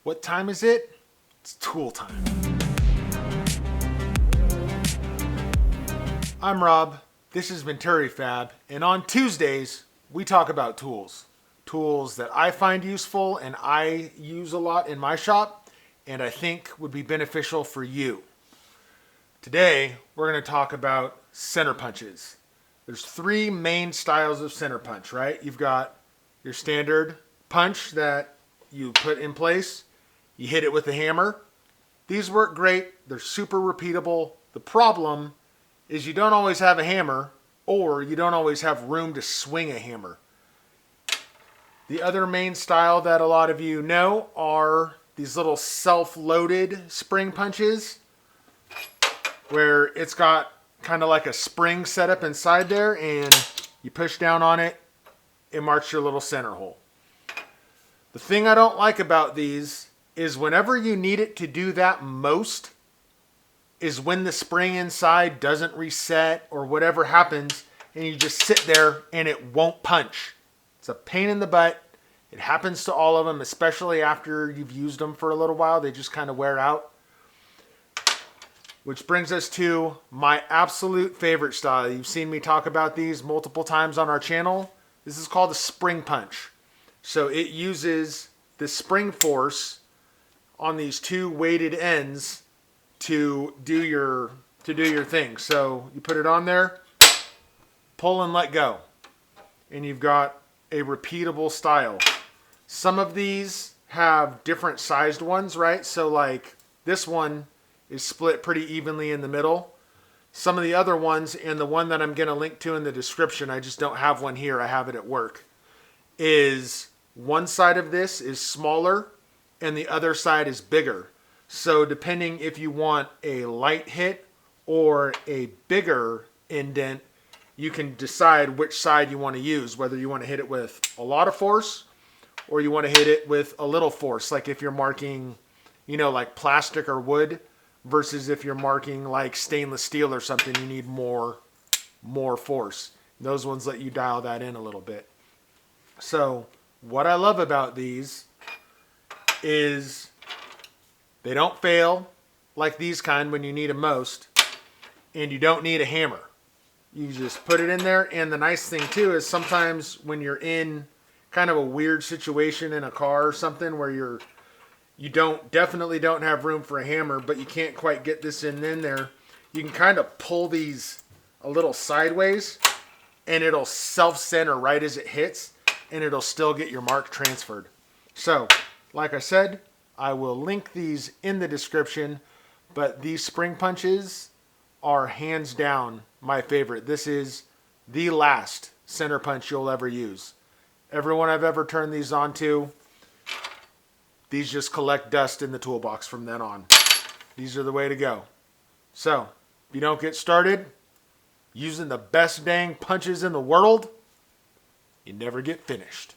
What time is it? It's tool time. I'm Rob, this is Venturi Fab, and on Tuesdays, we talk about tools. Tools that I find useful and I use a lot in my shop, and I think would be beneficial for you. Today, we're going to talk about center punches. There's three main styles of center punch, right? You've got your standard punch that you put in place. You hit it with a hammer. These work great. They're super repeatable. The problem is you don't always have a hammer, or you don't always have room to swing a hammer. The other main style that a lot of you know are these little self-loaded spring punches, where it's got kind of like a spring set up inside there, and you push down on it, it marks your little center hole. The thing I don't like about these is whenever you need it to do that most is when the spring inside doesn't reset or whatever happens, and you just sit there and it won't punch. It's a pain in the butt. It happens to all of them, especially after you've used them for a little while. They just kind of wear out. Which brings us to my absolute favorite style. You've seen me talk about these multiple times on our channel. This is called a spring punch. So it uses the spring force on these two weighted ends to do your thing. So you put it on there, pull and let go, and you've got a repeatable style. Some of these have different sized ones, right? So like this one is split pretty evenly in the middle. Some of the other ones, and the one that I'm going to link to in the description, I just don't have one here, I have it at work, is one side of this is smaller and the other side is bigger. So depending if you want a light hit or a bigger indent, you can decide which side you want to use, whether you want to hit it with a lot of force or you want to hit it with a little force. Like if you're marking, like plastic or wood, versus if you're marking like stainless steel or something, you need more force. Those ones let you dial that in a little bit. So what I love about these is they don't fail like these kind when you need them most, and you don't need a hammer. You just put it in there, and the nice thing too is sometimes when you're in kind of a weird situation in a car or something where you definitely don't have room for a hammer, but you can't quite get this in there, you can kind of pull these a little sideways and it'll self-center right as it hits, and it'll still get your mark transferred. So like I said, I will link these in the description, but these spring punches are hands down my favorite. This is the last center punch you'll ever use. Everyone I've ever turned these on to, these just collect dust in the toolbox from then on. These are the way to go. So, if you don't get started using the best dang punches in the world, you never get finished.